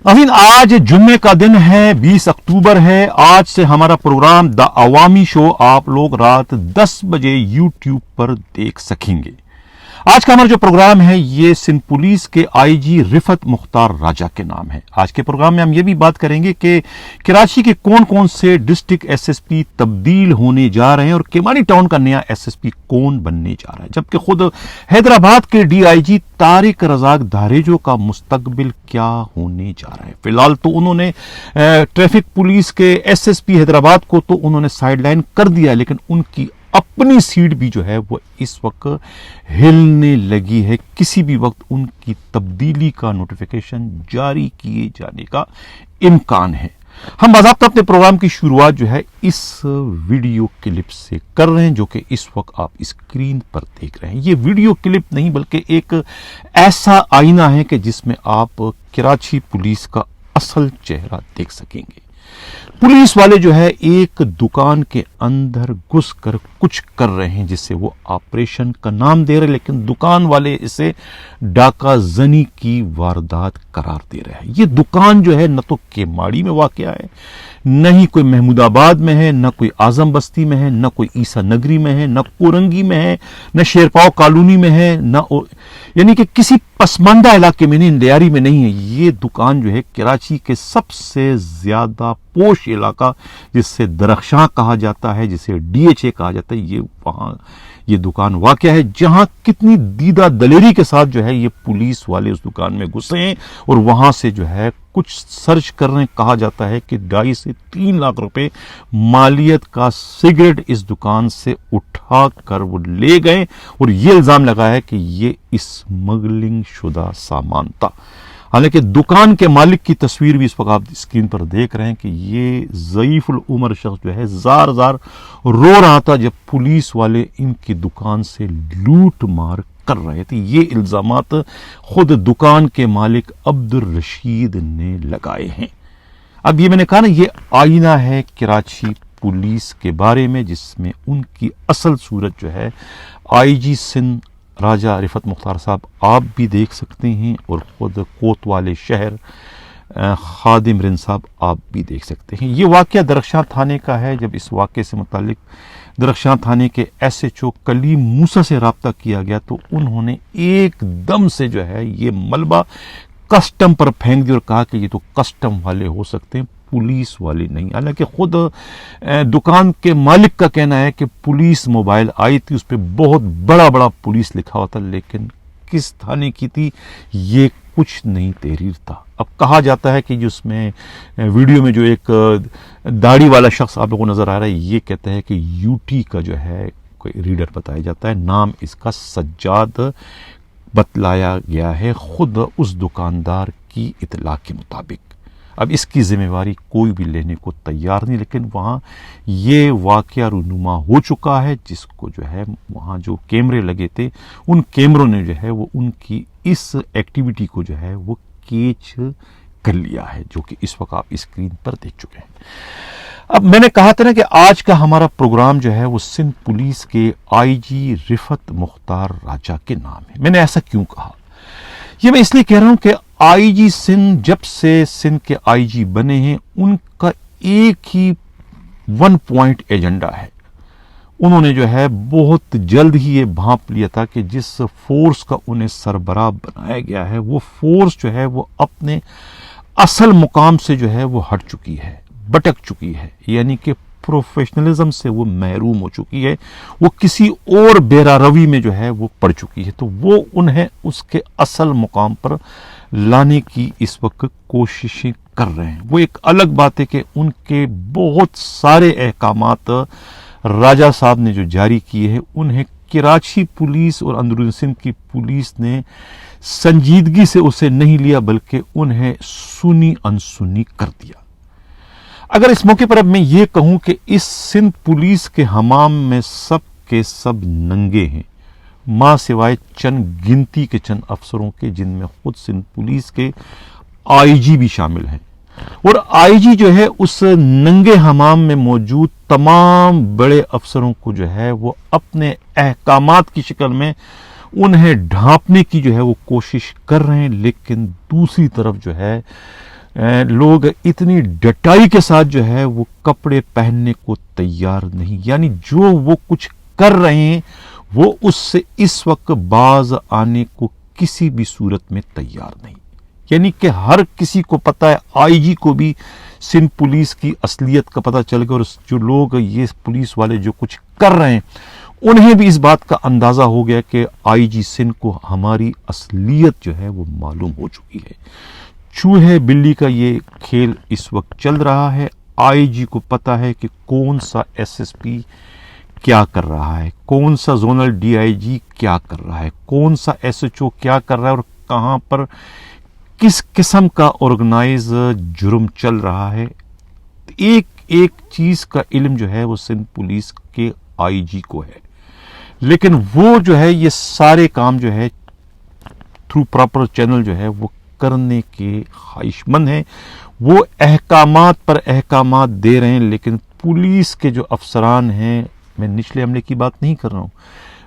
अमीन, आज जुम्मे का दिन है, 20 अक्टूबर है। आज से हमारा प्रोग्राम द अवामी शो आप लोग रात 10 बजे यूट्यूब पर देख सकेंगे। आज का हमारा जो प्रोग्राम है ये सिंध पुलिस के आईजी रिफत मुख्तार राजा के नाम है। आज के प्रोग्राम में हम ये भी बात करेंगे कि कराची के कौन कौन से डिस्ट्रिक्ट एसएसपी तब्दील होने जा रहे हैं और केमानी टाउन का नया एसएसपी कौन बनने जा रहा है, जबकि खुद हैदराबाद के डीआईजी तारिक रज़ाक दारेजो का मुस्तकबिल क्या होने जा रहा है। फिलहाल तो उन्होंने ट्रैफिक पुलिस के एसएसपी हैदराबाद को तो उन्होंने साइडलाइन कर दिया, लेकिन उनकी अपनी सीट भी जो है वो इस वक्त हिलने लगी है। किसी भी वक्त उनकी तब्दीली का नोटिफिकेशन जारी किए जाने का इम्कान है। हम बाज़ाब्ता अपने प्रोग्राम की शुरुआत जो है इस वीडियो क्लिप से कर रहे हैं, जो कि इस वक्त आप स्क्रीन पर देख रहे हैं। ये वीडियो क्लिप नहीं बल्कि एक ऐसा आईना है कि जिसमें आप कराची पुलिस का असल चेहरा देख सकेंगे। पुलिस वाले जो है एक दुकान के अंदर घुसकर कुछ कर रहे हैं जिसे वो ऑपरेशन का नाम दे रहे हैं, लेकिन दुकान वाले इसे डाका जनी की वारदात करार दे रहे हैं। ये दुकान जो है न तो केमाड़ी में वाक़या है, न ही कोई महमूदाबाद में है, न कोई आजम बस्ती में है, न कोई ईसा नगरी में है, न कोरंगी में है, न शेरपाव कॉलोनी में है, न यानी कि किसी पसमानदा इलाके में नहीं, इंडियारी में नहीं है। ये दुकान जो है कराची के सबसे ज्यादा पोश इलाका जिससे दरख्शां कहा जाता है, जिसे डीएचए कहा जाता है, ये वहां ये दुकान वाक़या है, जहां कितनी दीदा दलेरी के साथ जो है ये पुलिस वाले उस दुकान में घुसे हैं और वहां से जो है कुछ सर्च कर रहे हैं। कहा जाता है कि 2.5 से 3 लाख रुपए मालियत का सिगरेट इस दुकान से उठा कर वो ले गए और ये इल्जाम लगा है कि ये स्मगलिंग शुदा सामान था। हालांकि दुकान के मालिक की तस्वीर भी इस वक्त आप स्क्रीन पर देख रहे हैं कि ये ज़ईफुल उमर शख्स जो है जार जार रो रहा था जब पुलिस वाले इनकी दुकान से लूट मार कर रहे थे। ये इल्जामात खुद दुकान के मालिक अब्दुल रशीद ने लगाए हैं। अब ये मैंने कहा ना, ये आईना है कराची पुलिस के बारे में, जिसमें उनकी असल सूरत जो है आईजी सिंध राजा रिफत मुख्तार साहब आप भी देख सकते हैं और ख़ुद कोतवाले शहर खादिम रिन साहब आप भी देख सकते हैं। ये वाक़या दरख्शां थाने का है। जब इस वाक़े से मुतालिक दरख्शां थाने के एसएचओ कलीम मूसा से रब्ता किया गया तो उन्होंने एकदम से जो है ये मलबा कस्टम पर फेंक दिया और कहा कि ये तो कस्टम वाले हो सकते हैं, पुलिस वाले नहीं। हालांकि खुद दुकान के मालिक का कहना है कि पुलिस मोबाइल आई थी, उस पर बहुत बड़ा बड़ा पुलिस लिखा हुआ था, लेकिन किस थाने की थी ये कुछ नहीं तहरीर था। अब कहा जाता है कि जिसमें वीडियो में जो एक दाढ़ी वाला शख्स आप लोगों को नजर आ रहा है, ये कहता है कि यूटी का जो है कोई रीडर बताया जाता है, नाम इसका सज्जाद बतलाया गया है खुद उस दुकानदार की इतला के मुताबिक। अब इसकी जिम्मेवारी कोई भी लेने को तैयार नहीं, लेकिन वहाँ ये वाक़या रूनुमा हो चुका है, जिसको जो है वहाँ जो कैमरे लगे थे उन कैमरों ने जो है वो उनकी इस एक्टिविटी को जो है वो कैच कर लिया है, जो कि इस वक्त आप स्क्रीन पर देख चुके हैं। अब मैंने कहा था ना कि आज का हमारा प्रोग्राम जो है वो सिंध पुलिस के आईजी रिफत मुख्तार राजा के नाम है। मैंने ऐसा क्यों कहा, ये मैं इसलिए कह रहा हूं कि आईजी सिंध जब से सिंध के आईजी बने हैं उनका एक ही 1 पॉइंट एजेंडा है। उन्होंने जो है बहुत जल्द ही ये भांप लिया था कि जिस फोर्स का उन्हें सरबराह बनाया गया है वो फोर्स जो है वो अपने असल मुकाम से जो है वो हट चुकी है, भटक चुकी है, यानी कि प्रोफेशनलिज्म से वो महरूम हो चुकी है, वो किसी और बेरारवी में जो है वो पड़ चुकी है। तो वो उन्हें उसके असल मुकाम पर लाने की इस वक्त कोशिशें कर रहे हैं। वो एक अलग बात है कि उनके बहुत सारे अहकामात राजा साहब ने जो जारी किए हैं उन्हें कराची पुलिस और अंदरूनी सिंध की पुलिस ने संजीदगी से उसे नहीं लिया, बल्कि उन्हें सुनी अनसुनी कर दिया। अगर इस मौके पर अब मैं ये कहूं कि इस सिंध पुलिस के हमाम में सब के सब नंगे हैं, मां सिवाय चंद गिनती के चंद अफसरों के, जिनमें खुद सिंध पुलिस के आईजी भी शामिल हैं। और आईजी जो है उस नंगे हमाम में मौजूद तमाम बड़े अफसरों को जो है वो अपने अहकामात की शक्ल में उन्हें ढांपने की जो है वो कोशिश कर रहे हैं, लेकिन दूसरी तरफ जो है लोग इतनी डटाई के साथ जो है वो कपड़े पहनने को तैयार नहीं, यानी जो वो कुछ कर रहे हैं वो उससे इस वक्त बाज आने को किसी भी सूरत में तैयार नहीं। यानी कि हर किसी को पता है, आईजी को भी सिंध पुलिस की असलियत का पता चल गया, और जो लोग ये पुलिस वाले जो कुछ कर रहे हैं उन्हें भी इस बात का अंदाजा हो गया कि आईजी सिंध को हमारी असलियत जो है वो मालूम हो चुकी है। चूहे बिल्ली का ये खेल इस वक्त चल रहा है। आईजी को पता है कि कौन सा एसएसपी क्या कर रहा है, कौन सा जोनल डीआईजी क्या कर रहा है, कौन सा एसएचओ क्या कर रहा है, और कहां पर किस किस्म का ऑर्गेनाइज जुर्म चल रहा है। एक एक चीज का इल्म जो है वो सिंध पुलिस के आईजी को है, लेकिन वो जो है ये सारे काम जो है थ्रू प्रॉपर चैनल जो है वो करने के ख्वाहिशमंद हैं। वो अहकामात पर अहकामात दे रहे हैं, लेकिन पुलिस के जो अफसरान हैं, मैं निचले अमले की बात नहीं कर रहा हूं,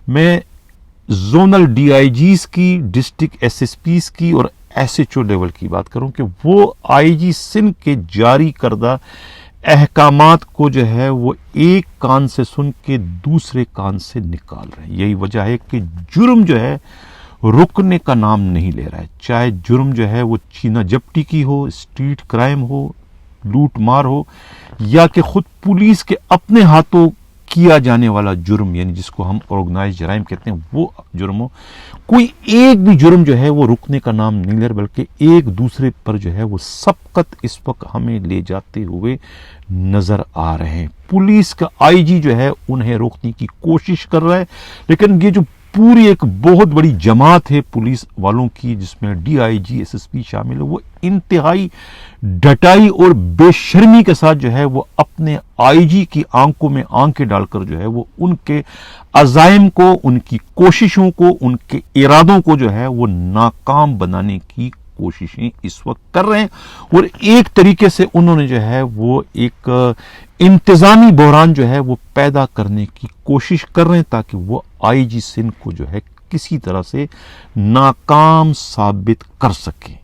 मैं जोनल डीआईजीज की, डिस्ट्रिक्ट एसएसपीज की और एसएचओ लेवल की बात करूं कि वो आईजी सिंध के जारी करदा अहकामात को जो है वो एक कान से सुन के दूसरे कान से निकाल रहे हैं। यही वजह है कि जुर्म जो है रुकने का नाम नहीं ले रहा है। चाहे जुर्म जो है वो चीना जप्टी की हो, स्ट्रीट क्राइम हो, लूट मार हो, या कि खुद पुलिस के अपने हाथों किया जाने वाला जुर्म, यानी जिसको हम ऑर्गेनाइज जराइम कहते हैं, वो जुर्म हो, कोई एक भी जुर्म जो है वो रुकने का नाम नहीं ले रहा, बल्कि एक दूसरे पर जो है वो सबकत इस वक्त हमें ले जाते हुए नजर आ रहे हैं। पुलिस का आईजी जो है उन्हें रोकने की कोशिश कर रहा है, लेकिन ये जो पूरी एक बहुत बड़ी जमात है पुलिस वालों की, जिसमें डीआईजी, एसएसपी शामिल है, वो इंतहाई डटाई और बेशर्मी के साथ जो है वो अपने आईजी की आंखों में आंखें डालकर जो है वो उनके अज़ाइम को, उनकी कोशिशों को, उनके इरादों को जो है वो नाकाम बनाने की कोशिशें इस वक्त कर रहे हैं। और एक तरीके से उन्होंने जो है वो एक इंतजामी बहरान जो है वो पैदा करने की कोशिश कर रहे हैं, ताकि वो आईजी सिंध को जो है किसी तरह से नाकाम साबित कर सके।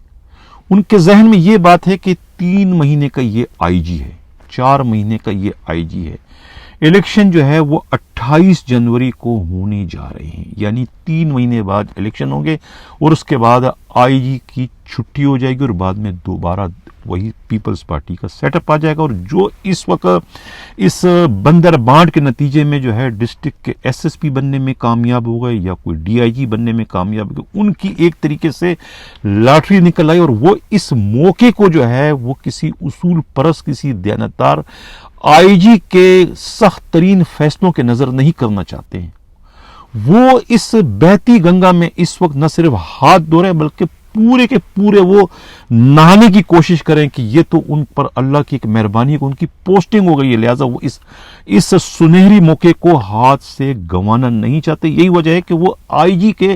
उनके जहन में ये बात है कि 3 महीने का ये आईजी है, 4 महीने का ये आईजी है, इलेक्शन जो है वो 28 जनवरी को होने जा रहे हैं, यानी 3 महीने बाद इलेक्शन होंगे, और उसके बाद आईजी की छुट्टी हो जाएगी और बाद में दोबारा वही पीपल्स पार्टी का सेटअप आ जाएगा। और जो इस वक्त इस बंदर बांट के नतीजे में जो है डिस्ट्रिक्ट के एसएसपी बनने में कामयाब हो गए या कोई डीआईजी बनने में कामयाब हो गए, उनकी एक तरीके से लॉटरी निकल आई, और वो इस मौके को जो है वो किसी उसूल परस्त, किसी दयानतदार आईजी के सख्त तरीन फैसलों के नजर नहीं करना चाहते हैं। वो इस बहती गंगा में इस वक्त न सिर्फ हाथ धो रहे हैं, बल्कि पूरे के पूरे वो नहाने की कोशिश करें कि ये तो उन पर अल्लाह की एक मेहरबानी है कि उनकी पोस्टिंग हो गई है, लिहाजा वो इस सुनहरी मौके को हाथ से गंवाना नहीं चाहते। यही वजह है कि वो आईजी के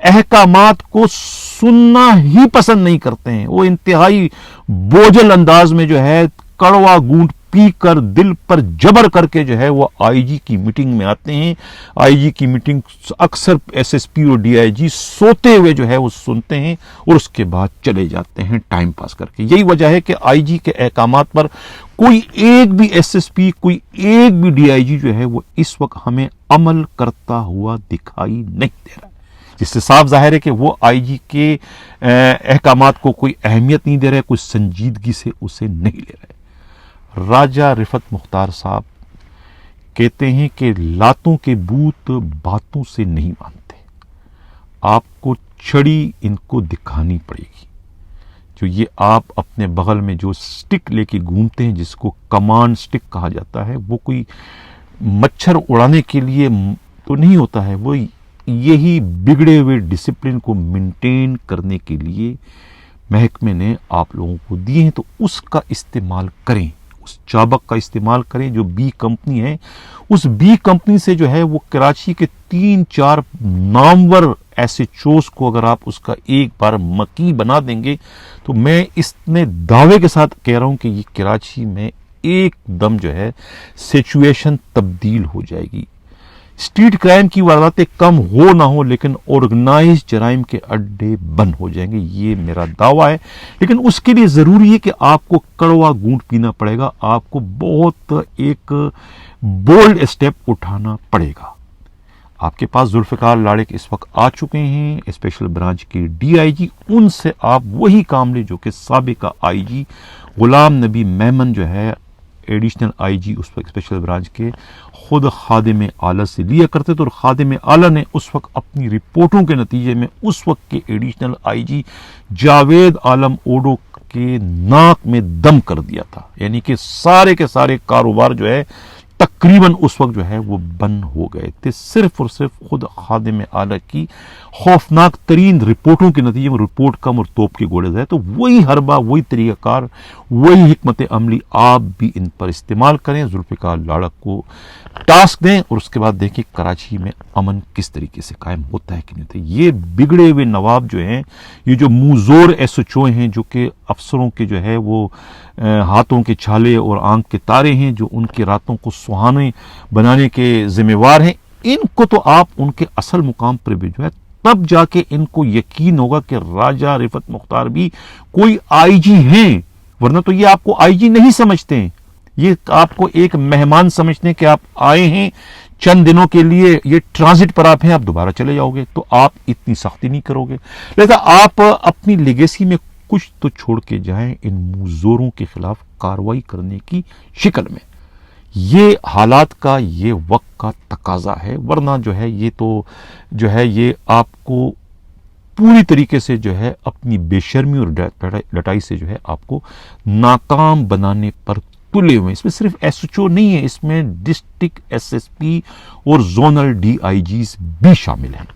अहकामात को सुनना ही पसंद नहीं करते हैं। वो इंतहाई बोझल अंदाज में जो है कड़वा गूंट पी कर दिल पर जबर करके जो है वो आईजी की मीटिंग में आते हैं। आईजी की मीटिंग अक्सर एसएसपी और डीआईजी सोते हुए जो है वो सुनते हैं और उसके बाद चले जाते हैं टाइम पास करके। यही वजह है कि आईजी के अहकामात पर कोई एक भी एसएसपी, कोई एक भी डीआईजी जो है वो इस वक्त हमें अमल करता हुआ दिखाई नहीं दे रहा, जिससे साफ जाहिर है कि वो आईजी के अहकामात को कोई अहमियत नहीं दे रहे, कोई संजीदगी से उसे नहीं ले रहे। राजा रिफत मुख्तार साहब कहते हैं कि लातों के भूत बातों से नहीं मानते, आपको छड़ी इनको दिखानी पड़ेगी। जो ये आप अपने बगल में जो स्टिक लेके घूमते हैं, जिसको कमांड स्टिक कहा जाता है, वो कोई मच्छर उड़ाने के लिए तो नहीं होता है, वो यही बिगड़े हुए डिसिप्लिन को मेंटेन करने के लिए महकमे ने आप लोगों को दिए हैं। तो उसका इस्तेमाल करें, उस चाबक का इस्तेमाल करें। जो बी कंपनी है, उस बी कंपनी से जो है वो कराची के 3-4 नामवर ऐसे चोस को अगर आप उसका एक बार मकी बना देंगे, तो मैं इसने दावे के साथ कह रहा हूं कि ये कराची में एकदम जो है सिचुएशन तब्दील हो जाएगी। स्ट्रीट क्राइम की वारदातें कम हो ना हो, लेकिन ऑर्गेनाइज जराइम के अड्डे बंद हो जाएंगे, ये मेरा दावा है। लेकिन उसके लिए ज़रूरी है कि आपको कड़वा घूंट पीना पड़ेगा, आपको बहुत एक बोल्ड स्टेप उठाना पड़ेगा। आपके पास जुल्फ़िकार लाड़ेक इस वक्त आ चुके हैं, स्पेशल ब्रांच के DIG। उनसे आप वही काम ले जो कि साबिका IG गुलाम नबी मेमन जो है एडिशनल IG उस वक्त स्पेशल ब्रांच के खुद खादिम आला से लिया करते थे, और खादिम आला ने उस वक्त अपनी रिपोर्टों के नतीजे में उस वक्त के एडिशनल IG जावेद आलम ओडो के नाक में दम कर दिया था। यानी कि सारे के सारे कारोबार जो है तकरीबन उस वक्त जो है वो बंद हो गए थे, सिर्फ और सिर्फ खुद खादिम आला की खौफनाक तरीन रिपोर्टों के नतीजे में। रिपोर्ट कम और तोप के गोले जाए, तो वही हरबा, वही तरीक़ाकार, वही हिकमत अमली आप भी इन पर इस्तेमाल करें। जुल्फ़िकार लाड़क को टास्क दें और उसके बाद देखें कराची में अमन किस तरीके से कायम होता है कि नहीं होता। ये बिगड़े हुए नवाब जो हैं, ये जो मुंहजोर SHO हैं, जो कि अफसरों के जो है वो हाथों के छाले और आंख के तारे हैं, जो उनकी रातों को सुहाने बनाने के जिम्मेवार हैं, इनको तो आप उनके असल मुकाम पर भेजो है, तब जाके इनको यकीन होगा कि राजा रिफत मुख्तार भी कोई IG हैं, वरना तो ये आपको IG नहीं समझते हैं, ये आपको एक मेहमान समझते हैं कि आप आए हैं चंद दिनों के लिए, ये ट्रांजिट पर आप हैं, आप दोबारा चले जाओगे, तो आप इतनी सख्ती नहीं करोगे। लिहाजा आप अपनी लेगेसी में कुछ तो छोड़ के जाएं इन मुजोरों के खिलाफ कार्रवाई करने की शिकल में। ये हालात का, ये वक्त का तकाजा है, वरना जो है ये तो जो है ये आपको पूरी तरीके से जो है अपनी बेशर्मी और लटाई से जो है आपको नाकाम बनाने पर तुले हुए। इसमें सिर्फ SHO नहीं है, इसमें डिस्ट्रिक्ट SSP और जोनल DIGs भी शामिल हैं।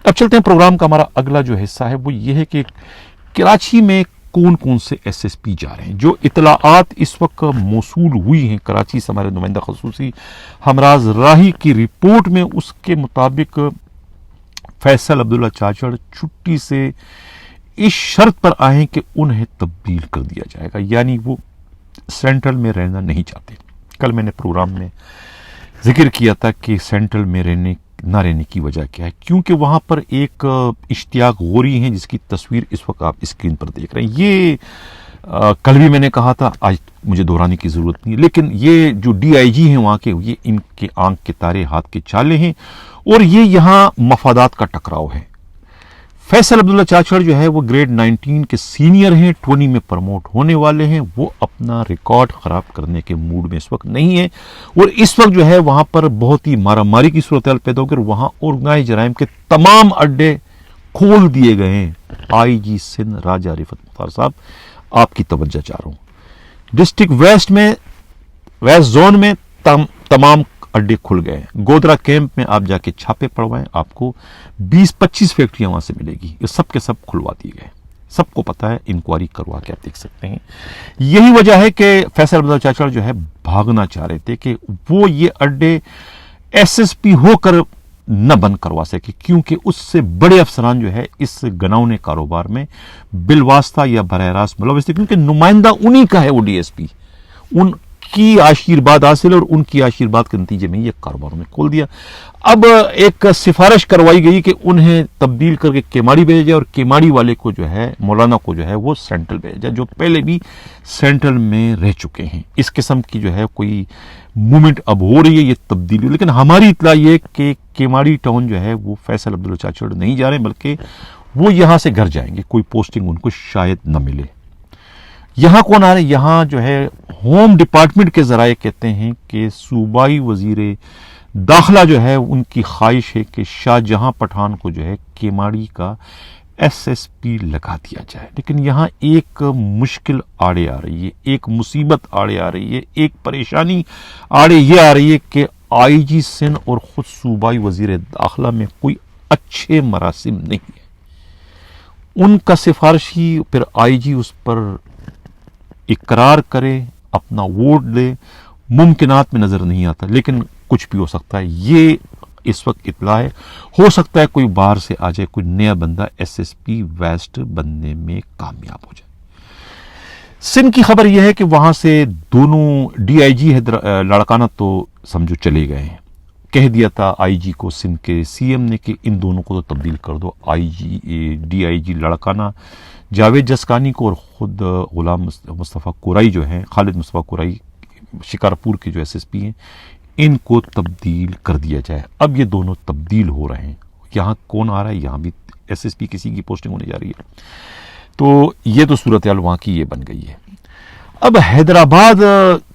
अब चलते हैं, प्रोग्राम का हमारा अगला जो हिस्सा है वो ये है कि कराची में कौन कौन से SSP जा रहे हैं। जो इतलाआत इस वक्त मौसूल हुई हैं कराची से हमारे नुमाइंदा खसूसी हमराज राही की रिपोर्ट में, उसके मुताबिक फैसल अब्दुल्ला चाचड़ छुट्टी से इस शर्त पर आए कि उन्हें तब्दील कर दिया जाएगा, यानी वो सेंट्रल में रहना नहीं चाहते। कल मैंने प्रोग्राम में जिक्र किया था कि सेंट्रल में ना रहने की वजह क्या है, क्योंकि वहां पर एक इश्तियाक गोरी है जिसकी तस्वीर इस वक्त आप स्क्रीन पर देख रहे हैं। ये कल भी मैंने कहा था, आज मुझे दोहराने की जरूरत नहीं, लेकिन ये जो DIG हैं वहां के, ये इनके आंख के तारे, हाथ के चाले हैं, और ये यहाँ मफादात का टकराव है। फैसल अब्दुल्ला चाचड़ जो है वो ग्रेड 19 के सीनियर हैं, 20 में प्रमोट होने वाले हैं, वो अपना रिकॉर्ड खराब करने के मूड में इस वक्त नहीं है, और इस वक्त जो है वहां पर बहुत ही मारामारी की सूरत पैदा होकर वहां ऑर्गेनाइज जराइम के तमाम अड्डे खोल दिए गए हैं। IG सिंध राजा रिफत मुख्तार साहब, आपकी तवज्जो चाह रहा हूं। डिस्ट्रिक्ट वेस्ट जोन में तमाम अड्डे खुल गए हैं। गोदरा कैंप में आप जाके छापे पड़वाएं, आपको 20-25 फैक्ट्रियां वहां से मिलेगी, ये सब के सब खुलवा दिए गए, सबको पता है, इंक्वायरी करवा के आप देख सकते हैं। यही वजह है कि फैसल अब्दुल्ला चाचड़ जो है भागना चाह रहे थे कि वो ये अड्डे SSP होकर न बंद करवा सके, क्योंकि उससे बड़े अफसरान जो है इस गनाउने कारोबार में बिलवास्ता या बरह रास्त मुलविस थे, क्योंकि नुमाइंदा उन्हीं का है वो DSP, उनकी आशीर्वाद हासिल और उनकी आशीर्वाद के नतीजे में ये कारोबार ने खोल दिया। अब एक सिफारिश करवाई गई कि उन्हें तब्दील करके केमाड़ी भेजा जाए, और केमाड़ी वाले को जो है, मौलाना को जो है वो सेंट्रल भेजा जाए, जो पहले भी सेंट्रल में रह चुके हैं। इस किस्म की जो है कोई मूवमेंट अब हो रही है, ये तब्दीली। लेकिन हमारी इतला ये कि केमाड़ी टाउन जो है वो फैसल अब्दुल्ला चाचड़ नहीं जा रहे, बल्कि वो यहां से घर जाएंगे, कोई पोस्टिंग उनको शायद न मिले। यहां कौन आ रहे? यहां जो है होम डिपार्टमेंट के जराए कहते हैं कि सूबाई वजीर दाखिला जो है उनकी ख्वाहिश है कि शाहजहां पठान को जो है केमाड़ी का SSP लगा दिया जाए। लेकिन यहां एक मुश्किल आड़े आ रही है, एक मुसीबत आड़े आ रही है, एक परेशानी आड़े ये आ रही है कि IG सिंध और खुद सूबाई वजीर दाखिला में कोई अच्छे मरासिम नहीं है। उनका सिफारशी फिर IG उस पर इकरार करे, अपना वोट दे, मुमकिनात में नजर नहीं आता। लेकिन कुछ भी हो सकता है, ये इस वक्त इतला है, हो सकता है कोई बाहर से आ जाए, कोई नया बंदा SSP वेस्ट बनने में कामयाब हो जाए। सिंध की खबर यह है कि वहां से दोनों DIG है लड़काना तो समझो चले गए हैं, کہہ دیا تھا آئی جی کو سندھ کے سی ایم نے کہ ان دونوں کو تو تبدیل کر دو، ڈی آئی جی لڑکانہ جاوید جسکانی کو اور خود غلام مصطفیٰ کورائی جو ہیں، خالد مصطفیٰ کورائی شکارپور کے جو ایس ایس پی ہیں، ان کو تبدیل کر دیا جائے۔ اب یہ دونوں تبدیل ہو رہے ہیں، یہاں کون آ رہا ہے، یہاں بھی ایس ایس پی کسی کی پوسٹنگ ہونے جا رہی ہے، تو یہ تو صورتحال وہاں کی یہ بن گئی ہے۔ اب حیدرآباد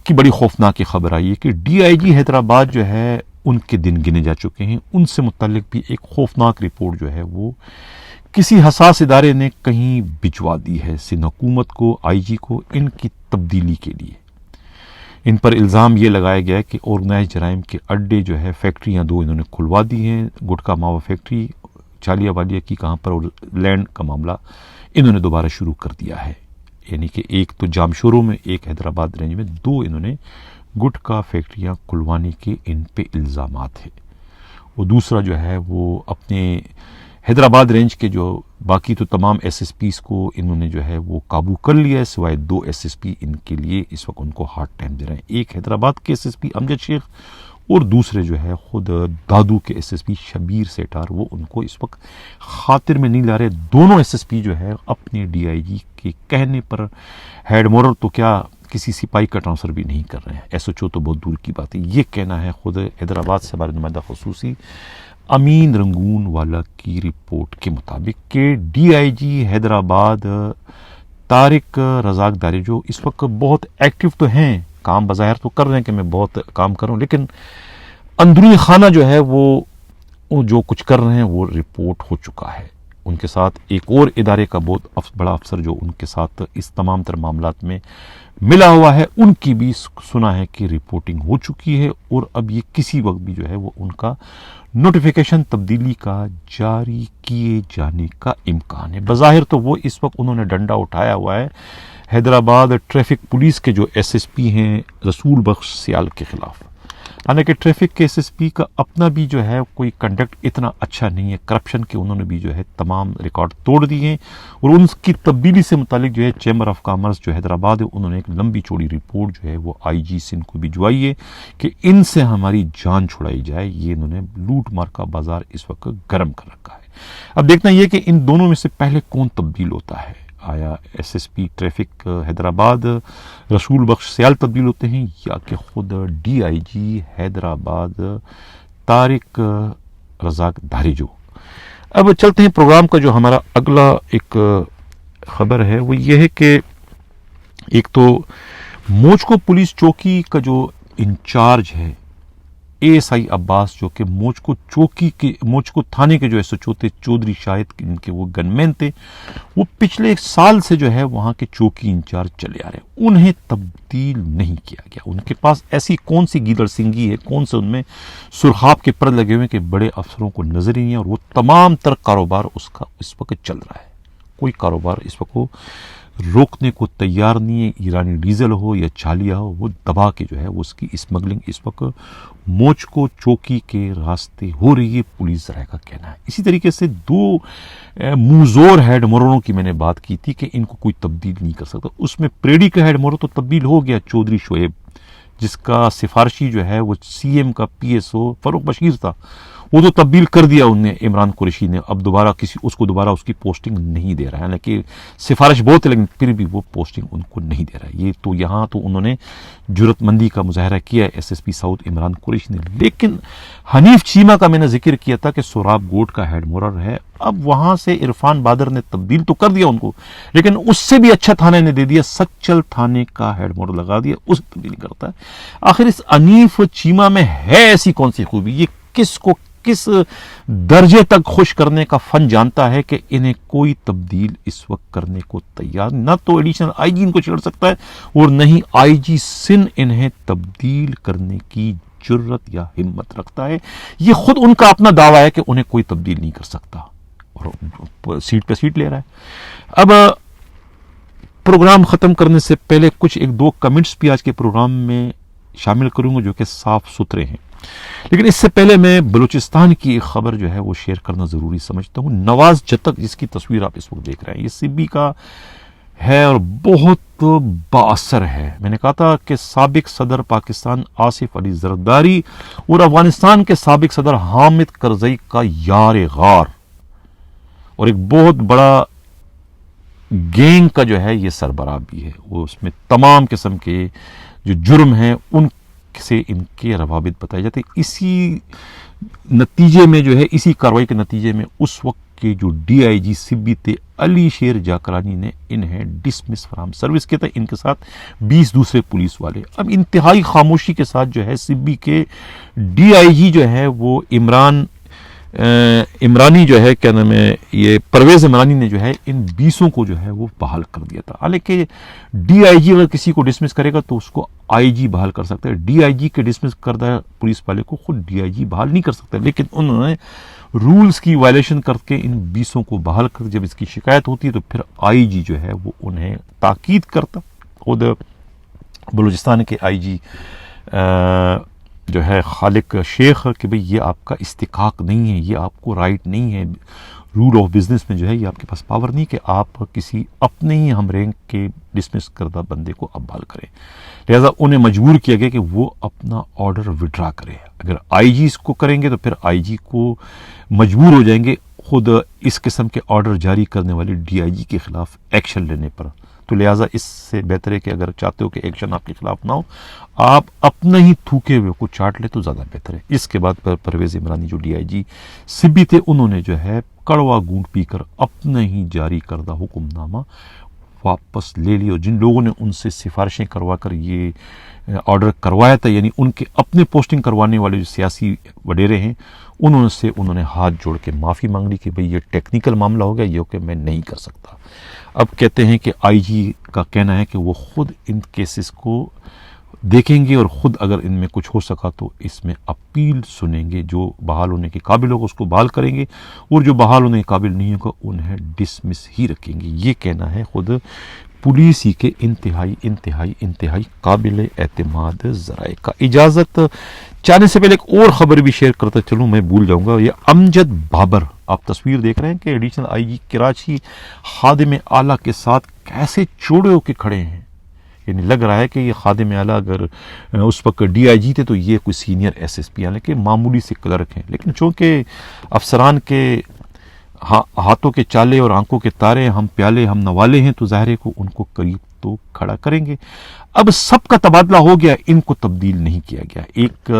کی بڑی خوفناک خبر آئی ہے کہ ڈی آئی جی حیدرآباد جو ہے ان کے دن گنے جا چکے ہیں۔ ان سے متعلق بھی ایک خوفناک رپورٹ جو ہے وہ کسی حساس ادارے نے کہیں بھجوا دی ہے سندھ حکومت کو، آئی جی کو، ان کی تبدیلی کے لیے۔ ان پر الزام یہ لگایا گیا ہے کہ آرگنائز جرائم کے اڈے جو ہے، فیکٹریاں 2 انہوں نے کھلوا دی ہیں، گٹکا ماوا فیکٹری چالیا والیا کی کہاں پر، اور لینڈ کا معاملہ انہوں نے دوبارہ شروع کر دیا ہے۔ یعنی کہ ایک تو جامشورو میں، ایک حیدرآباد رینج میں، 2 انہوں نے گٹکا فیکٹریاں کھلوانے کے ان پہ الزامات ہیں۔ وہ دوسرا جو ہے وہ اپنے حیدرآباد رینج کے جو باقی تو تمام ایس ایس پیز کو انہوں نے جو ہے وہ قابو کر لیا ہے، سوائے 2 ایس ایس پی ان کے لیے اس وقت ان کو ہارڈ ٹائم دے رہے ہیں۔ ایک حیدرآباد کے ایس ایس پی امجد شیخ اور دوسرے جو ہے خود دادو کے ایس ایس پی شبیر سیٹار، وہ ان کو اس وقت خاطر میں نہیں لا رہے۔ دونوں ایس ایس پی جو ہے اپنے ڈی آئی جی کے کہنے پر ہیڈ مورر تو کیا کسی سپاہی کا ٹرانسفر بھی نہیں کر رہے ہیں، ایس ایچ او تو بہت دور کی بات ہے۔ یہ کہنا ہے خود حیدرآباد سے ہمارے نمائندہ خصوصی امین رنگون والا کی رپورٹ کے مطابق کہ ڈی آئی جی حیدرآباد طارق رزاق داریجو اس وقت بہت ایکٹیو تو ہیں، کام بظاہر تو کر رہے ہیں کہ میں بہت کام کر رہا ہوں، لیکن اندرونی خانہ جو ہے وہ جو کچھ کر رہے ہیں وہ رپورٹ ہو چکا ہے۔ ان کے ساتھ ایک اور ادارے کا بہت بڑا افسر جو ان کے ساتھ اس تمام تر معاملات میں ملا ہوا ہے، ان کی بھی سنا ہے کہ رپورٹنگ ہو چکی ہے، اور اب یہ کسی وقت بھی جو ہے وہ ان کا نوٹیفیکیشن تبدیلی کا جاری کیے جانے کا امکان ہے۔ بظاہر تو وہ اس وقت انہوں نے ڈنڈا اٹھایا ہوا ہے حیدرآباد ٹریفک پولیس کے جو ایس ایس پی ہیں رسول بخش سیال کے خلاف، حالانکہ ٹریفک کے ایس ایس پی کا اپنا بھی جو ہے کوئی کنڈکٹ اتنا اچھا نہیں ہے، کرپشن کے انہوں نے بھی جو ہے تمام ریکارڈ توڑ دیے ہیں، اور ان کی تبدیلی سے متعلق جو ہے چیمبر آف کامرس جو حیدرآباد ہے انہوں نے ایک لمبی چوڑی رپورٹ جو ہے وہ آئی جی سندھ کو بھجوائی ہے کہ ان سے ہماری جان چھڑائی جائے۔ یہ انہوں نے لوٹ مار کا بازار اس وقت گرم کر رکھا ہے۔ اب دیکھنا یہ کہ ان دونوں میں سے پہلے کون تبدیل ہوتا ہے، آیا S S P traffic Hyderabad رسول بخش سیال تبدیل ہوتے ہیں، یا کہ خود ڈی آئی جی حیدرآباد طارق رزاق داریجو۔ اب چلتے ہیں پروگرام کا جو ہمارا اگلا ایک خبر ہے وہ یہ ہے کہ ایک تو موجکو پولیس چوکی کا جو انچارج ہے اے ایس آئی عباس، جو کہ موجکو تھانے کے جو ایس ایچ او تھے چودھری شاہد ان کے وہ گن مین تھے، وہ پچھلے 1 سال سے جو ہے وہاں کے چوکی انچارج چلے آ رہے ہیں، انہیں تبدیل نہیں کیا گیا۔ ان کے پاس ایسی کون سی گیدڑ سنگھی ہے، کون سے ان میں سرخاب کے پر لگے ہوئے کہ بڑے افسروں کو نظر ہی نہیں ہے، اور وہ تمام تر کاروبار اس کا اس وقت چل رہا ہے۔ کوئی کاروبار اس وقت وہ روکنے کو تیار نہیں ہے، ایرانی ڈیزل ہو یا چالیا ہو، وہ دبا کے جو ہے وہ اس کی اسمگلنگ اس وقت موجکو چوکی کے راستے ہو رہی ہے، پولیس ذرائع کا کہنا ہے۔ اسی طریقے سے 2 موزور ہیڈ مورروں کی میں نے بات کی تھی کہ ان کو کوئی تبدیل نہیں کر سکتا، اس میں پریڈی کا ہیڈ مورر تو تبدیل ہو گیا، چودھری شعیب، جس کا سفارشی جو ہے وہ سی ایم کا پی ایس او فروخ بشیر تھا، وہ تو تبدیل کر دیا انہوں نے عمران قریشی نے، اب دوبارہ اس کو دوبارہ اس کی پوسٹنگ نہیں دے رہا ہے، حالانکہ سفارش بہت ہے لیکن پھر بھی وہ پوسٹنگ ان کو نہیں دے رہا ہے۔ یہ تو یہاں تو انہوں نے جرت مندی کا مظاہرہ کیا ہے S S P south Imran Qureshi نے، لیکن حنیف چیمہ کا میں نے ذکر کیا تھا کہ سوراب گوٹ کا ہیڈ مورر ہے، اب وہاں سے عرفان بادر نے تبدیل تو کر دیا ان کو، لیکن اس سے بھی اچھا تھانے نے دے دیا، سچل تھانے کا ہیڈ مورر لگا دیا، اس تبدیل کرتا ہے۔ آخر اس حنیف چیمہ میں ہے ایسی کون سی خوبی، یہ کس درجے تک خوش کرنے کا فن جانتا ہے کہ انہیں کوئی تبدیل اس وقت کرنے کو تیار، نہ تو ایڈیشنل آئی جی ان کو چھیڑ سکتا ہے اور نہ ہی آئی جی سندھ انہیں تبدیل کرنے کی جرت یا ہمت رکھتا ہے۔ یہ خود ان کا اپنا دعویٰ ہے کہ انہیں کوئی تبدیل نہیں کر سکتا، اور سیٹ پہ سیٹ لے رہا ہے۔ اب پروگرام ختم کرنے سے پہلے کچھ 1-2 کمنٹس بھی آج کے پروگرام میں شامل کروں گا جو کہ صاف ستھرے ہیں، لیکن اس سے پہلے میں بلوچستان کی ایک خبر جو ہے وہ شیئر کرنا ضروری سمجھتا ہوں۔ نواز جتک، جس کی تصویر آپ اس وقت دیکھ رہے ہیں، یہ سبی کا ہے اور بہت بااثر ہے. میں نے کہا تھا کہ سابق صدر پاکستان آصف علی زرداری اور افغانستان کے سابق صدر حامد کرزئی کا یار غار اور ایک بہت بڑا گینگ کا جو ہے یہ سربراہ بھی ہے. وہ اس میں تمام قسم کے جو جرم ہیں ان سے ان کے روابط بتائے جاتے. اسی نتیجے میں جو ہے اسی کارروائی کے نتیجے میں اس وقت کے جو ڈی آئی جی سبی تھے علی شیر جاکرانی نے انہیں ڈسمس فرام سروس کیا تھا. ان کے ساتھ 20 دوسرے پولیس والے. اب انتہائی خاموشی کے ساتھ جو ہے سبی کے ڈی آئی جی جو ہے وہ عمرانی جو ہے کیا نام ہے یہ پرویز عمرانی نے جو ہے ان 20 کو جو ہے وہ بحال کر دیا تھا. حالانکہ ڈی آئی جی اگر کسی کو ڈسمس کرے گا تو اس کو آئی جی بحال کر سکتا ہے. ڈی آئی جی کے ڈسمس کردہ پولیس والے کو خود ڈی آئی جی بحال نہیں کر سکتا. لیکن انہوں نے رولز کی وائلیشن کر کے ان 20 کو بحال کر. جب اس کی شکایت ہوتی ہے تو پھر آئی جی جو ہے وہ انہیں تاکید کرتا. خود بلوچستان کے آئی جی جو ہے خالق شیخ کہ بھئی یہ آپ کا استحقاق نہیں ہے, یہ آپ کو رائٹ نہیں ہے, رول آف بزنس میں جو ہے یہ آپ کے پاس پاور نہیں کہ آپ کسی اپنے ہی ہم رینک کے ڈسمس کردہ بندے کو اب بحال کریں. لہٰذا انہیں مجبور کیا گیا کہ وہ اپنا آرڈر وڈرا کرے. اگر آئی جی اس کو کریں گے تو پھر آئی جی کو مجبور ہو جائیں گے خود اس قسم کے آرڈر جاری کرنے والے ڈی آئی جی کے خلاف ایکشن لینے پر. تو لہٰذا اس سے بہتر ہے کہ اگر چاہتے ہو کہ ایکشن آپ کے خلاف نہ ہو آپ اپنا ہی تھوکے ہوئے کو چاٹ لے تو زیادہ بہتر ہے. اس کے بعد پرویز عمرانی جو ڈی آئی جی سبی تھے انہوں نے جو ہے کڑوا گونٹ پی کر اپنا ہی جاری کردہ حکم نامہ واپس لے لی. اور جن لوگوں نے ان سے سفارشیں کروا کر یہ آرڈر کروایا تھا یعنی ان کے اپنے پوسٹنگ کروانے والے جو سیاسی وڈیرے ہیں انہوں نے ہاتھ جوڑ کے معافی مانگ لی کہ بھئی یہ ٹیکنیکل معاملہ ہو گیا, یہ کہ میں نہیں کر سکتا. اب کہتے ہیں کہ آئی جی کا کہنا ہے کہ وہ خود ان کیسز کو دیکھیں گے اور خود اگر ان میں کچھ ہو سکا تو اس میں اپیل سنیں گے. جو بحال ہونے کے قابل ہوگا اس کو بحال کریں گے اور جو بحال ہونے کے قابل نہیں ہوگا انہیں ڈسمس ہی رکھیں گے. یہ کہنا ہے خود پولیس ہی کے انتہائی قابل اعتماد ذرائع کا. اجازت چاہنے سے پہلے ایک اور خبر بھی شیئر کرتا چلوں, میں بھول جاؤں گا. یہ امجد بابر, آپ تصویر دیکھ رہے ہیں کہ ایڈیشنل آئی جی کراچی خادم اعلیٰ کے ساتھ کیسے چوڑے ہو کے کھڑے ہیں. یعنی لگ رہا ہے کہ یہ خادم اعلیٰ اگر اس وقت ڈی آئی جی تھے تو یہ کوئی سینئر ایس ایس پی حالانکہ معمولی سے کلرک ہیں. لیکن چونکہ افسران کے ہاتھوں کے چالے اور آنکھوں کے تارے ہم پیالے ہم نوالے ہیں تو ظاہر ہے کو ان کو قریب تو کھڑا کریں گے. اب سب کا تبادلہ ہو گیا, ان کو تبدیل نہیں کیا گیا. ایک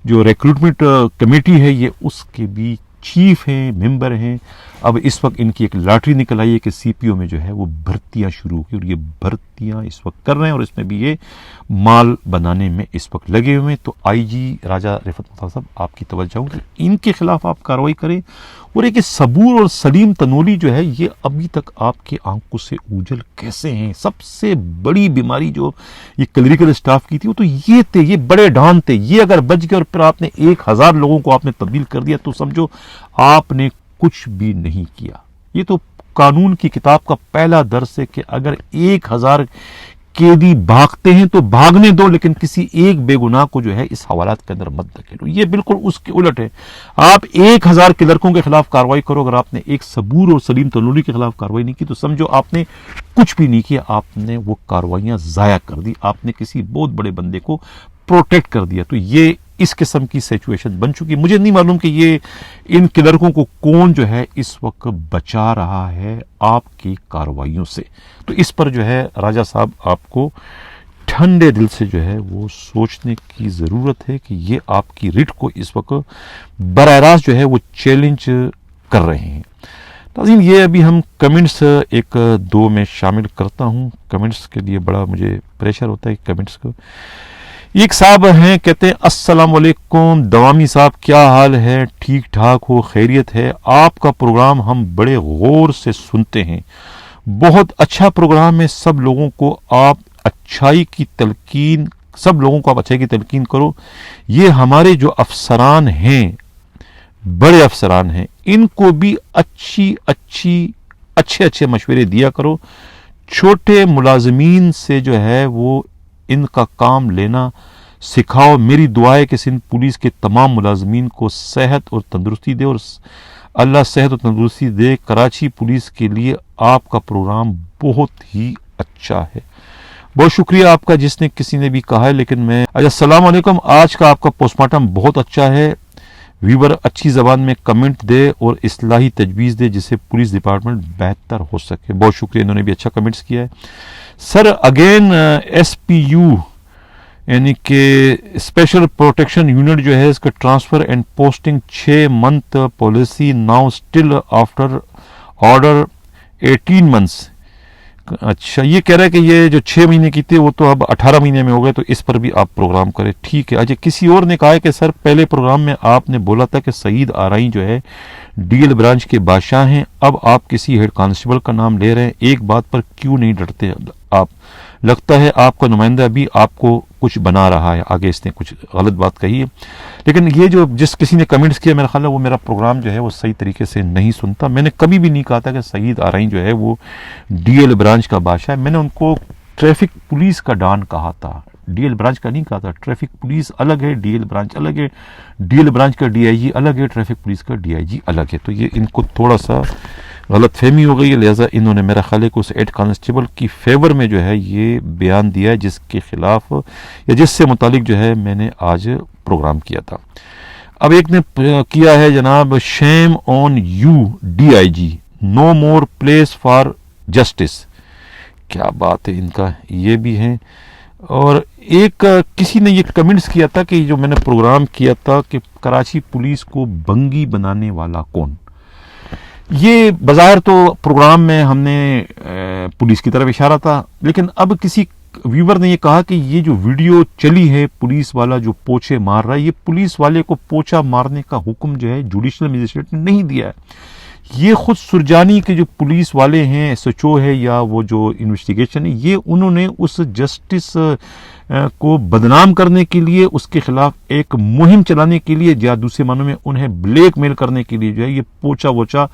جو ریکروٹمنٹ کمیٹی ہے یہ اس کے بھی چیف ہیں, ممبر ہیں. اب اس وقت ان کی ایک لاٹری نکل آئی ہے کہ سی پی او میں جو ہے وہ بھرتیاں شروع کی اور یہ بھرتیاں اس وقت کر رہے ہیں اور اس میں بھی یہ مال بنانے میں اس وقت لگے ہوئے ہیں. تو آئی جی راجہ رفعت مختار صاحب آپ کی توجہ کہ ان کے خلاف آپ کارروائی کریں. اور ایک صبور اور سلیم تنولی جو ہے یہ ابھی تک آپ کے آنکھوں سے اوجھل کیسے ہیں. سب سے بڑی بیماری جو یہ کلریکل اسٹاف کی تھی وہ تو یہ تھے, یہ بڑے ڈان تھے. یہ اگر بچ گئے اور پھر آپ نے 1000 لوگوں کو آپ نے تبدیل کر دیا تو سمجھو آپ نے کچھ بھی نہیں کیا. یہ تو قانون کی کتاب کا پہلا درس ہے کہ اگر 1000 قیدی بھاگتے ہیں تو بھاگنے دو لیکن کسی ایک بے گناہ کو جو ہے اس حوالات کے اندر مت دھکیلو. یہ بالکل اس کے الٹ ہے. آپ 1000 کلرکوں کے خلاف کارروائی کرو, اگر آپ نے ایک صبور اور سلیم تنولی کے خلاف کارروائی نہیں کی تو سمجھو آپ نے کچھ بھی نہیں کیا, آپ نے وہ کارروائیاں ضائع کر دی, آپ نے کسی بہت بڑے بندے کو پروٹیکٹ کر دیا. تو یہ اس قسم کی سچویشن بن چکی. مجھے نہیں معلوم کہ یہ ان کلرکوں کو کون جو ہے اس وقت بچا رہا ہے آپ کی کارروائیوں سے. تو اس پر جو ہے راجہ صاحب آپ کو ٹھنڈے دل سے جو ہے وہ سوچنے کی ضرورت ہے کہ یہ آپ کی ریٹ کو اس وقت براہ راست جو ہے وہ چیلنج کر رہے ہیں. ناظرین یہ ابھی ہم کمنٹس ایک دو میں شامل کرتا ہوں. کمنٹس کے لیے بڑا مجھے پریشر ہوتا ہے کمنٹس کو. ایک صاحب ہیں کہتے ہیں السلام علیکم دوامی صاحب, کیا حال ہے؟ ٹھیک ٹھاک ہو, خیریت ہے؟ آپ کا پروگرام ہم بڑے غور سے سنتے ہیں, بہت اچھا پروگرام ہے. سب لوگوں کو آپ اچھائی کی تلقین کرو. یہ ہمارے جو افسران ہیں, بڑے افسران ہیں, ان کو بھی اچھے مشورے دیا کرو. چھوٹے ملازمین سے جو ہے وہ ان کا کام لینا سکھاؤ. میری دعا ہے کہ سندھ پولیس کے تمام ملازمین کو صحت اور تندرستی دے, اور اللہ صحت اور تندرستی دے. کراچی پولیس کے لیے آپ کا پروگرام بہت ہی اچھا ہے. بہت شکریہ آپ کا جس نے کسی نے بھی کہا ہے. لیکن میں السلام علیکم. آج کا آپ کا پوسٹ مارٹم بہت اچھا ہے. ویور اچھی زبان میں کمنٹ دے اور اصلاحی تجویز دے جس سے پولیس ڈپارٹمنٹ بہتر ہو سکے. بہت شکریہ, انہوں نے بھی اچھا کمنٹس کیا ہے. Sir again S P U یعنی کہ اسپیشل پروٹیکشن یونٹ جو ہے اس کا transfer and posting 6 month policy now still after order 18 months. اچھا, یہ کہہ رہا ہے کہ یہ جو 6 مہینے کی تھی وہ تو اب 18 مہینے میں ہو گئے, تو اس پر بھی آپ پروگرام کریں. ٹھیک ہے. اچھا, کسی اور نے کہا ہے کہ سر پہلے پروگرام میں آپ نے بولا تھا کہ سعید آرائی جو ہے ڈی ایل برانچ کے بادشاہ ہیں, اب آپ کسی ہیڈ کانسٹیبل کا نام لے رہے ہیں, ایک بات پر کیوں نہیں ڈرتے آپ؟ لگتا ہے آپ کا نمائندہ بھی آپ کو کچھ بنا رہا ہے. آگے اس نے کچھ غلط بات کہی ہے. لیکن یہ جو جس کسی نے کمنٹس کیا, میرا خیال ہے وہ میرا پروگرام جو ہے وہ صحیح طریقے سے نہیں سنتا. میں نے کبھی بھی نہیں کہا تھا کہ سعید آرائی جو ہے وہ ڈی ایل برانچ کا بادشاہ ہے. میں نے ان کو ٹریفک پولیس کا ڈان کہا تھا, ڈی ایل برانچ کا نہیں کہا تھا. ٹریفک پولیس الگ ہے, ڈی ایل برانچ الگ ہے. ڈی ایل برانچ کا ڈی آئی جی الگ ہے, ٹریفک پولیس کا ڈی آئی جی الگ ہے. تو یہ ان کو تھوڑا سا غلط فہمی ہو گئی ہے, لہٰذا انہوں نے میرا خیال ہے کہ اس ہیڈ کانسٹیبل کی فیور میں جو ہے یہ بیان دیا ہے جس کے خلاف یا جس سے متعلق جو ہے میں نے آج پروگرام کیا تھا. اب ایک نے کیا ہے جناب, shame on you D I G, no more place for justice. کیا بات ہے ان کا, یہ بھی ہیں. اور ایک کسی نے یہ کمنٹس کیا تھا کہ جو میں نے پروگرام کیا تھا کہ کراچی پولیس کو بنگی بنانے والا کون. یہ بظاہر تو پروگرام میں ہم نے پولیس کی طرف اشارہ تھا, لیکن اب کسی ویور نے یہ کہا کہ یہ جو ویڈیو چلی ہے پولیس والا جو پوچھے مار رہا ہے, یہ پولیس والے کو پوچھا مارنے کا حکم جو ہے جوڈیشل مجسٹریٹ نے نہیں دیا ہے. یہ خود سرجانی کے جو پولیس والے ہیں, ایس ایچ او ہے یا وہ جو انویسٹیگیشن ہے, یہ انہوں نے اس جسٹس کو بدنام کرنے کے لیے, اس کے خلاف ایک مہم چلانے کے لیے, یا دوسرے معنوں میں انہیں بلیک میل کرنے کے لیے جو ہے یہ پوچھا ووچا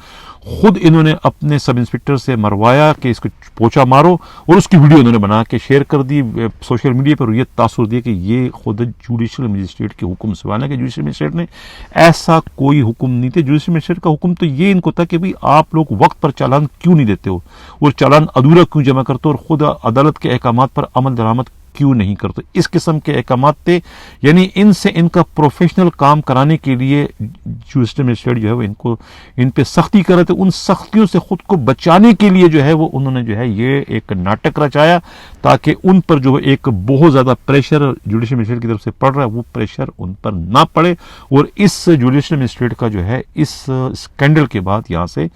خود انہوں نے اپنے سب انسپکٹر سے مروایا کہ اس کو پوچھا مارو, اور اس کی ویڈیو انہوں نے بنا کے شیئر کر دی سوشل میڈیا پر. یہ تاثر دیا کہ یہ خود جوڈیشل مجسٹریٹ کے حکم سے والا, کہ جوڈیشل مجسٹریٹ نے ایسا کوئی حکم نہیں تھا. جوڈیشل مجسٹریٹ کا حکم تو یہ ان کو تھا کہ بھئی آپ لوگ وقت پر چالان کیوں نہیں دیتے ہو, اور چالان ادھورا کیوں جمع کرتے ہو, اور خود عدالت کے احکامات پر عمل درآمد کیوں نہیں کرتے. اس قسم کے احکامات تھے. یعنی ان سے ان کا پروفیشنل کام کرانے کے لیے جوڈیشل مجسٹریٹ جو ہے وہ ان پہ سختی کر رہے تھے. ان سختیوں سے خود کو بچانے کے لیے جو ہے وہ انہوں نے جو ہے یہ ایک ناٹک رچایا, تاکہ ان پر جو ایک بہت زیادہ پریشر جوڈیشل مجسٹریٹ کی طرف سے پڑ رہا ہے وہ پریشر ان پر نہ پڑے, اور اس جوڈیشل مجسٹریٹ کا جو ہے اس اسکینڈل کے بعد یہاں سے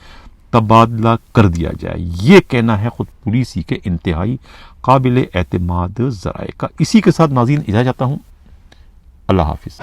تبادلہ کر دیا جائے. یہ کہنا ہے خود پولیس ہی کے انتہائی قابل اعتماد ذرائع کا. اسی کے ساتھ ناظرین اجازت چاہتا ہوں. اللہ حافظ.